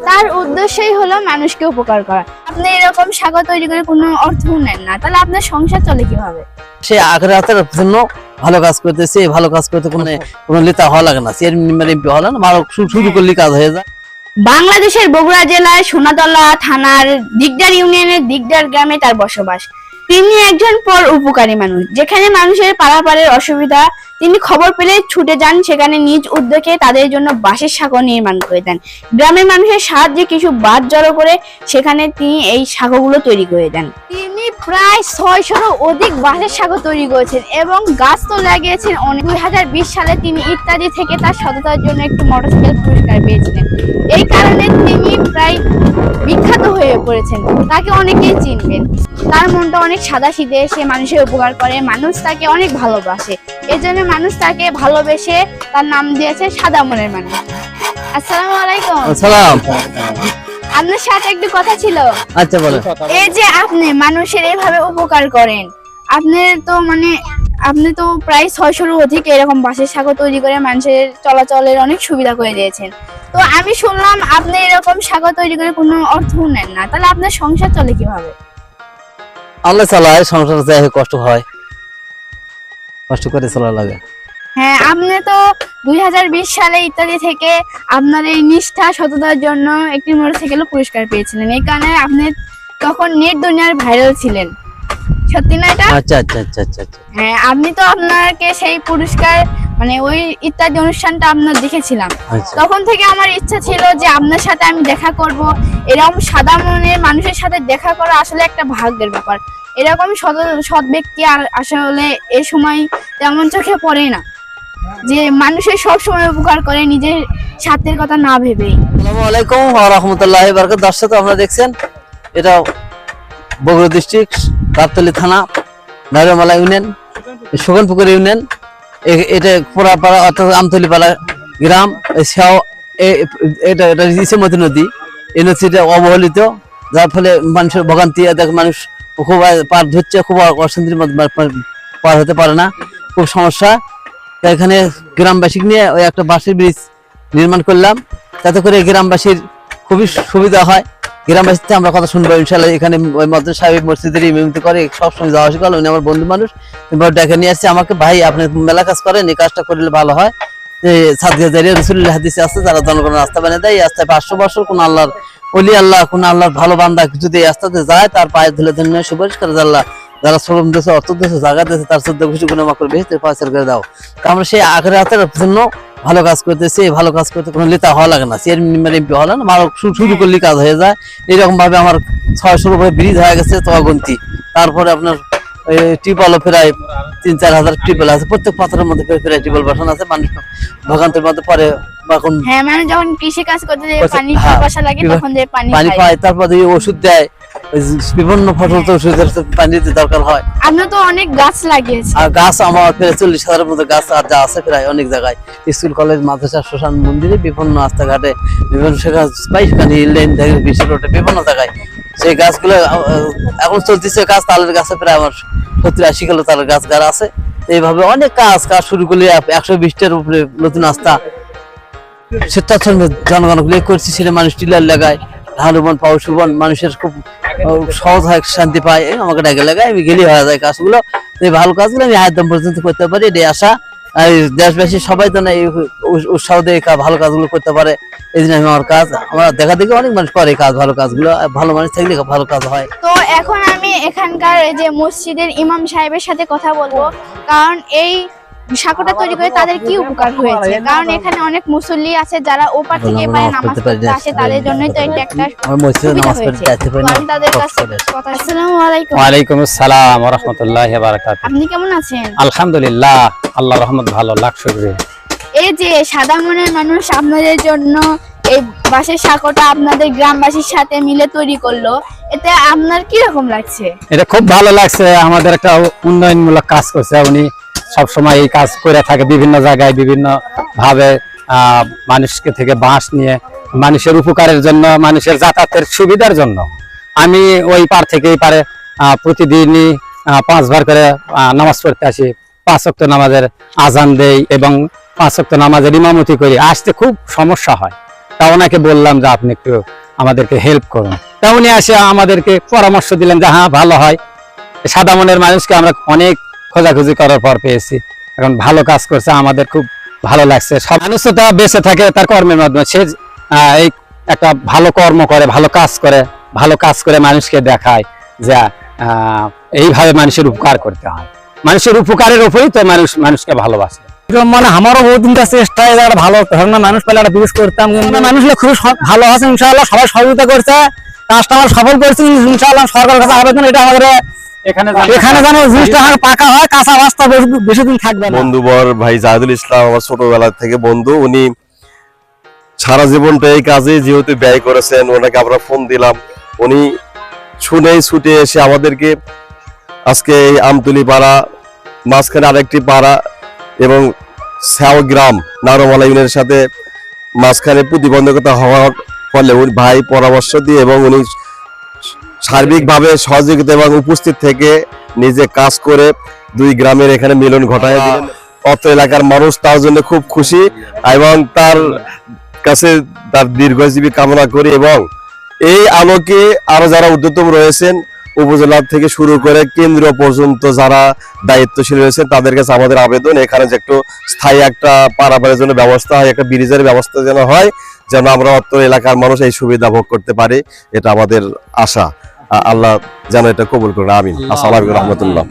তার উদ্দেশ্যই হলো মানুষকে উপকার করা। আপনি এরকম শাখা তৈরি করে কোনো অর্থ নেন না, তাহলে আপনার সংসার চলে কিভাবে? সে আখেরাতের জন্য ভালো কাজ করতেছে, ভালো কাজ করতে কোনো নেতা হওয়া লাগে না, চেয়ারম্যান এমপি হওয়া লাগে না, ভালো শুরু করলে কাজ হয়ে যায়। বাংলাদেশের বগুড়া জেলার সোনাতলা থানার দিগদার ইউনিয়নের দিগদার গ্রামে তার বসবাস। তিনি একজন উপকারী মানুষ। যেখানে মানুষের পারাপারের অসুবিধা তিনি খবর পেলে ছুটে যান সেখানে, নিজ উদ্যোগে তাদের জন্য বাঁশের সাঁকো নির্মাণ করে দেন। গ্রামের মানুষের সাহায্যে কিছু বাঁশ জড়ো করে সেখানে তিনি এই সাঁকোগুলো তৈরি করে দেন। তিনি প্রায় 600-র অধিক বাঁশের সাঁকো তৈরি করেছেন এবং গাছ তো লাগিয়েছেন অনেক। 2020 সালে তিনি ইত্যাদি থেকে তার সততার জন্য একটি মোটরসাইকেল পুরস্কার পেয়েছিলেন। এই কারণে তিনি প্রায় বিখ্যাত হয়ে পড়েছেন, তাকে অনেকেই চিনবেন। তার মনটা অনেক সাদাসিধে, সে মানুষের উপকার করে, মানুষ তাকে অনেক ভালোবাসে। এই জন্য মানুষ তাকে ভালোবেসে তার নাম দিয়েছে সাদা মনের মানুষ। আসসালামু আলাইকুম। সালাম। আপনার সাথে একটু কথা ছিল। আচ্ছা বলেন। এই যে আপনি মানুষের এইভাবে উপকার করেন, আপনি তো প্রায় 600-র অধিক এরকম বাঁশের সাঁকো তৈরি করে মানুষের চলাচলের অনেক সুবিধা করে দিয়েছেন। তো আমি শুনলাম আপনি এরকম সাঁকো তৈরি করে কোনো অর্থ নেন না, তাহলে আপনার সংসার চলে কিভাবে? আল্লাহ চালায়, সংসার যাই হোক কষ্ট হয়, কষ্ট করে চলা লাগে। হ্যাঁ, আপনি তো 2020 সালে ইত্যাদি থেকে আপনার এই নিষ্ঠা সততার জন্য একটি মোটরসাইকেল পুরস্কার পেয়েছিলেন। এই কারণে আপনি তখন নেট দুনিয়ার ভাইরাল ছিলেন, সত্যি না এটা? আচ্ছা আচ্ছা আচ্ছা আচ্ছা আচ্ছা। হ্যাঁ, আমি তো আপনাকে সেই পুরস্কার ওই ইত্যাদি অনুষ্ঠানটা আপনার দেখেছিলাম। তখন থেকে আমার ইচ্ছা ছিল যে আপনার সাথে আমি দেখা করব। এরকম সাদা মনের মানুষের সাথে দেখা করা আসলে একটা ভাগ্যের ব্যাপার। এরকম সৎ ব্যক্তি আর আসলে এই সময় তেমন চোখে পড়ে না, যে মানুষের সব সময় উপকার করে নিজের স্বার্থের কথা না ভেবেই। আসসালামু আলাইকুম ওয়া রাহমাতুল্লাহি ওয়া বারাকাতুহু। দর্শক আপনারা দেখছেন, এটা বগুড়া ডিস্ট্রিক্ট গাবতলী থানা নাইরমালা ইউনিয়ন, সুগনপুকুর ইউনিয়ন। এটা পোড়াপাড়া অর্থাৎ আমতলী পাড়া গ্রাম। এটা ইসেমতি নদী, এই নদীটা অবহেলিত, যার ফলে মানুষের ভোগান্তি, মানুষ খুব পার ধরছে, খুব অশান্তির মধ্যে পার হতে পারে না, খুব সমস্যা। এখানে গ্রামবাসী নিয়ে ওই একটা বাঁশের ব্রিজ নির্মাণ করলাম, যাতে করে গ্রামবাসীর খুবই সুবিধা হয়। গ্রামবাসীতে আমরা কথা শুনবো ইনশাল্লাহ। এখানে ওই মাদ্রাসা সাহেব মসজিদের ইমামতি করে, সবসময় যাওয়া আসা করে। উনি আমার বন্ধু মানুষ, ডেকে নিয়ে আসছে আমাকে, ভাই আপনি মেলা কাজ করেন, এই কাজটা করলে ভালো হয়। সাদিয়া জারিয়া রাসূলুল্লাহ হাদিসে আছে, যারা জনগণের রাস্তা বানিয়ে দেয়, এই রাস্তায় 500 বছর কোন আল্লাহর ওলি আল্লাহ, কোন আল্লাহর ভালো বান্দা যদি এই রাস্তাতে যায়, তার পায়ে ধুলে ধরে সুপারিশ করে, আল্লাহ যারা শ্রম দিয়েছে, অর্থ দিয়েছে, জায়গা দিয়েছে, তার 14 খুশি গুনাহ মাফ করে বেহেশতের ফয়সালা করে দাও। তো আমরা সেই আখিরাতের জন্য ভালো কাজ করতেছি, ভালো কাজ করতে কোনো নেতা হওয়া লাগে না, চেয়ারম্যান এমপি হওয়া লাগে না, ভালো শুরু করলে কাজ হয়ে যায়। এরকম ভাবে আমার 600-র উপরে ব্রিজ হয়ে গেছে তগন্তি। তারপরে আপনার টিউবওয়েলও প্রায় 3-4 হাজার টিউবওয়েল আছে, প্রত্যেক পাথরের মধ্যে প্রায় টিউবওয়েল বসানো আছে। মানুষ ভোগান্তির মধ্যে পরে হ্যাঁ, মানে যখন কৃষি কাজ করতে যায় পানি পিপাসা লাগে, তখন যে পানি পায়, তারপরে ওষুধ দেয়, বিভিন্ন ফসল তো ওষুধের পানি দিতে দরকার হয়। আমরা তো অনেক গাছ লাগিয়েছি, আর গাছ আমার প্রায় 40,000-এর মতো গাছ আর যা আছে প্রায় অনেক জায়গায়, স্কুল কলেজ মাদ্রাসা শ্মশান মন্দিরে, বিভিন্ন রাস্তাঘাটে, বিভিন্ন বিভিন্ন জায়গায় সেই গাছগুলো এখন চলতেছে কাজ। তালের গাছে প্রায় আমার 70-80 কিলো তালের গাছ গাড়া আছে। এইভাবে অনেক কাজ শুরু করলে 120টার উপরে নতুন রাস্তা স্বেচ্ছাসেবী জনগণগুলো করছি। সেটা মানুষ টিলার লাগায়, ধানবন পাউসুবন, মানুষের খুব সহজ হয়, শান্তি পায়। আমাকে ডাকে লাগায়, আমি গেলি হয়ে যায় কাজগুলো। এই ভালো কাজগুলো আমি একদম পর্যন্ত করতে পারি, এটাই আশা। আর দেশবাসী সবাই তো না এই উৎসাহ দিয়ে ভালো কাজগুলো করতে পারে, এই জন্য আমার কাজ, আমার দেখা দেখি অনেক মানুষ করে কাজ, ভালো কাজগুলো। ভালো মানুষ থাকলে ভালো কাজ হয়। তো এখন আমি এখানকার এই যে মসজিদের ইমাম সাহেবের সাথে কথা বলবো, কারণ এই সাঁকোটা তৈরি করে তাদের কি উপকার হয়েছে। কারণ এখানে অনেক মুসল্লি আছে যারা ওপার থেকে পারে নামাজ পড়তে আসে, তাদের জন্যই তো এটা একটা নামাজ পড়তে আসতে পারে। আমি তাদের কাছে কথা। আসসালামু আলাইকুম। ওয়া আলাইকুম আসসালাম ওয়া রাহমাতুল্লাহি ওয়া বারাকাতুহু। আপনি কেমন আছেন? আলহামদুলিল্লাহ, আল্লাহর রহমত ভালো, লাখ শুকরিয়া। এই যে সাদা মনের মানুষ আপনাদের জন্য এই বাঁশের সাঁকোটা আপনাদের গ্রামবাসীর সাথে মিলে তৈরি করলো, এতে আপনার কি রকম লাগছে? এটা খুব ভালো লাগছে, আমাদের একটা উন্নয়নমূলক কাজ করছে উনি। সব সময় এই কাজ করে থাকে, বিভিন্ন জায়গায় বিভিন্ন ভাবে মানুষকে থেকে বাঁশ নিয়ে মানুষের উপকারের জন্য, মানুষের যাতায়াতের সুবিধার জন্য। আমি ওই পার থেকে এই পারে প্রতিদিনই 5 বার করে নামাজ পড়তে আসি, 5 ওয়াক্ত নামাজের আজান দেই এবং 5 ওয়াক্ত নামাজের ইমামতি করি। আসতে খুব সমস্যা হয়, তা ওনাকে বললাম যে আপনি একটু আমাদেরকে হেল্প করুন। তা উনি এসে আমাদেরকে পরামর্শ দিলেন যে হ্যাঁ ভালো হয়। সাদা মনের মানুষকে আমরা অনেক খোঁজাখুঁজি করার পর পেয়েছি, এখন ভালো কাজ করছে, আমাদের খুব ভালো লাগছে। সব মানুষ তো তা বেঁচে থাকে তার কর্মের মাধ্যমে, সে এই একটা ভালো কর্ম করে, ভালো কাজ করে মানুষকে দেখায় যে এইভাবে মানুষের উপকার করতে হয়। মানুষের উপকারের উপরেই তো মানুষকে ভালোবাসে। মানে আমারও বহুত দিনটা চেষ্টা একটা ভালো ধরনের মানুষ পেলে একটা বিজনেস করতাম, কিন্তু মানুষগুলো খুব ভালো আছে ইনশাআল্লাহ, সবাই সহযোগিতা করছে, কাজটা আমার সফল করছি ইনশাআল্লাহ। সরকারের কাছে আবেদন এটা আমাদের এখানে যেন জিনিসটা পাকা হয়, কাঁচা রাস্তা বেশি দিন থাকবে না। বন্ধুবর ভাই জাহিদুল ইসলাম আমার ছোটবেলা থেকে বন্ধু, উনি সারা জীবনটা এই কাজে যেহেতু ব্যয় করেছেন, ওনাকে আমরা ফোন দিলাম, উনি শুনেই ছুটে এসে আমাদেরকে আজকে এই আমতলি পাড়া মাঝখানে আরেকটি পাড়া এবং শ্যাও গ্রাম নারমালা ইউনিয়নের সাথে মাঝখানে প্রতিবন্ধকতা হওয়ার ফলে উনি ভাই পরামর্শ দিয়ে এবং উনি সার্বিকভাবে সহযোগিতা এবং উপস্থিত থেকে নিজে কাজ করে দুই গ্রামের এখানে মিলন ঘটায় দিলেন। অত্র এলাকার মানুষ তার জন্য খুব খুশি এবং তার কাছে তার দীর্ঘজীবী কামনা করি। এবং এই আলোকে আরো যারা উদ্যতম রয়েছেন উপজেলা থেকে শুরু করে কেন্দ্র পর্যন্ত যারা দায়িত্বশীল রয়েছেন তাদের কাছে আমাদের আবেদন, এখানে যে একটু স্থায়ী একটা পারাপারের জন্য ব্যবস্থা হয়, একটা ব্রিজের ব্যবস্থা যেন হয়, যেন আমরা অত্র এলাকার মানুষ এই সুবিধা ভোগ করতে পারি, এটা আমাদের আশা। আল্লাহ যেন এটা কবুল করুন, আমিন। আসসালামু আলাইকুম রহমতুল্লাহ।